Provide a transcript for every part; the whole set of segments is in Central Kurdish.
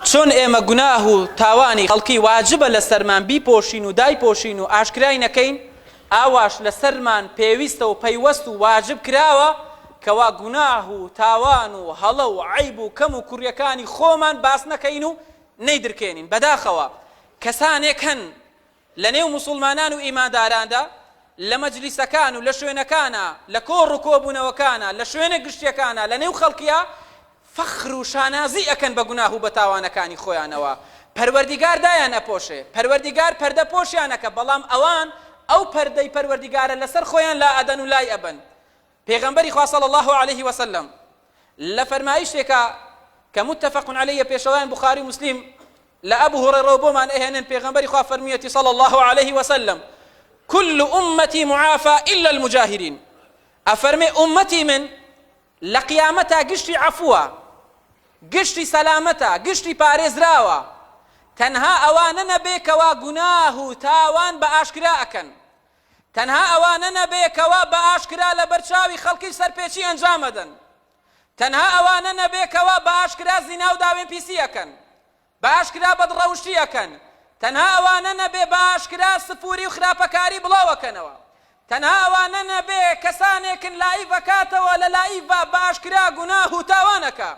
چون ئێمە گوناه و تاوانی خەڵکی واجبە لەسەرمان بیپۆشین و دایپۆشین و ئاشکرای نەکەین، ئاواش لەسەرمان پێویستە و پەیوەست و واجب کراوە کەوا گوناه و تاوان و هەڵە و عەیب و کەم و کوڕیەکانی خۆمان باس نەکەین و نەیدرکێنین. بەداخەوە کەسانێک هەن لە نێو موسڵمانان و ئیمانداراندا لە مەجلیسەکان و لە شوێنەکانە، لە کۆڕ و کۆبوونەوەکانە، لە شوێنە گشتیەکانە، لە نێو خەڵکیە فەخر و شانازی ئەکەن بە گوناه و بە تاوانەکانی خۆیانەوە. پەروەردیگار دایان ئەپۆشێ، پەروەردیگار پەردە پۆشیانەکە، بەڵام ئەوان ئەو پەردەی پەروەردیگارە لەسەر خۆیان لا ئەدەن و لای ئەبن. پێغەمبەری خوا صلی الله عليه وسلم لە فەرمایشتێکە کە متفق عەلەیە پێشەوایان بوخاری و مسلیم لە ئەبو هورەیرە بۆمان ئەهێنن، پێغەمبەری خوا فەرمیەتی صلی الله عليه وسلم: كل أمتي معافى إلا المجاهرين. أفرمي أمتي من لقيامتها قشتي عفوا، قشتي سلامتها، قشتي باريزراوا، تنها أواننا بيك وقناه تاوان بأشكراءكن، تنها أواننا بيك وبأشكراء لبرشاوي خلقي سرپيشي أنجامدن، تنها أواننا بيك وبأشكراء زنا وداوين بيسيكن، بأشكراء بدروشتيكن، تەنها ئەوانە نەبێ بە ئاشکرا سفوری و خراپەکاری بڵاوەکەنەوە، تەنها ئەوانە نەبێ کەسانێکن لایڤ ئەکاتەوە لە لایڤە بە ئاشکرا گوناه و تاوانەکە.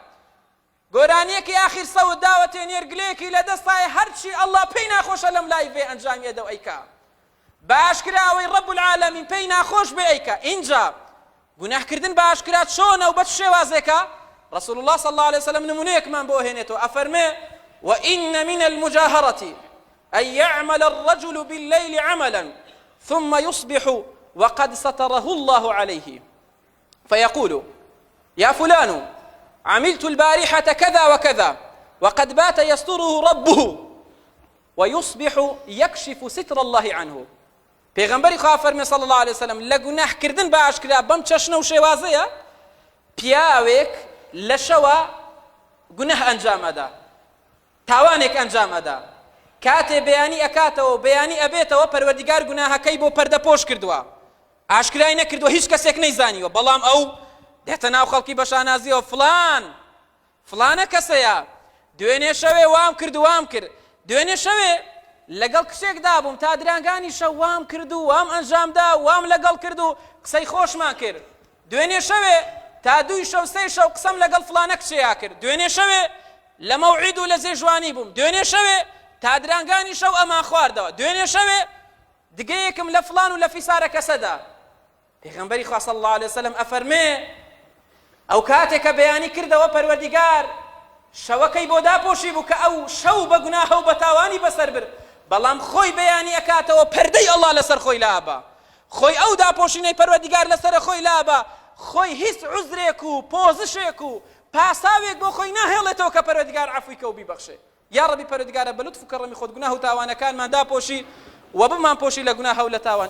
گۆرانیەکی ئاخیر سەوت داوەتێ نێرگلەیەکی لە دەستایە هەرچی ئەڵڵا پێی ناخۆشە لەم لایڤێ ئەنجامی ئەدە و ئەیکا، بە ئاشکرا ئەوەی ڕەب العالەمین پێی ناخۆش بێ ئەیکا. اینجا گوناهکردن بە ئاشکرا چۆنە و بە چ شێوازێکە؟ رسول الله صلى الله عليه وسلم نمونەیەکمان بۆ هێنێتەوە، ئەفەرمێ: وإن من المجاهرة أن يعمل الرجل بالليل عملا ثم يصبح وقد ستره الله عليه فيقول: يا فلان عملت البارحة كذا وكذا وقد بات يستره ربه، ويصبح يكشف ستر الله عنه. پیغمبری خوا فەرمێ صلى الله عليه وسلم لە گوناهکردن بە ئاشکرا بەم چەشنە و شێوازەیە پیاوێک لە شەوە گوناه ئەنجامەدا، تاوانێک ئەنجامەدا، کاتێ بەیانی ئەکاتەوە بەیانی ئەبێتەوە پەروەردیگار گوناهەکەی بۆ پەردەپۆش کردووە، ئاشکرای نەکردووە، هیچ کەسێک نەیزانیوە، بەڵام ئەو دێتە ناو خەڵکی بە شانازیەوە: فلانە کەسەیە، دوێنێ شەوێ وام کرد و وام کرد، دوێنێ شەوێ لەگەڵ کچێکدا بووم تا درانگانی شەو وام کرد و وام ئەنجامدا، وام لەگەڵ کرد و قسەی خۆشمان کرد، دوێنێ شەوێ تا 2 شەو 3 شەو قسەم لەگەڵ فلانە کچەیە کرد، دوێنێ شەوێ لە مەوعید و لە جێژوانی بووم، دوێنێ شەوێ تا درانگانی شەو ئەمان خواردەوە، دوێنێ شەوێ دگەیەکم لە فلان و لە فیسارە کەسەدا. پێغەمبەری خوا صلی الله عليه وسلم ئەفەرمێ ئەو کاتێک کە بەیانی کردەوە پەروەردیگار شەوەکەی بۆ داپۆشی بوو کە ئەو شەو بە گوناهە و بە تاوانی بەسەر بر، بەڵام خۆی بەیانی ئەکاتەوە پەردەی ئەڵڵا لەسەر خۆی لابە، خۆی ئەو داپۆشینەی پەروەردیگار لەسەر خۆی لابە، خۆی هیچ عوزرێک و پۆزشێک و پاساوێک بۆ خۆی ناهێڵێتەوە کە پەروەردیگار عەفوی کە و بیبەخشێ. یا ربی پەروەردیگارە بە لوتف و کەڕەمی خۆت گوناه و تاوانەکانمان داپۆشی و بمان پۆشی لە گوناه و لە تاوان.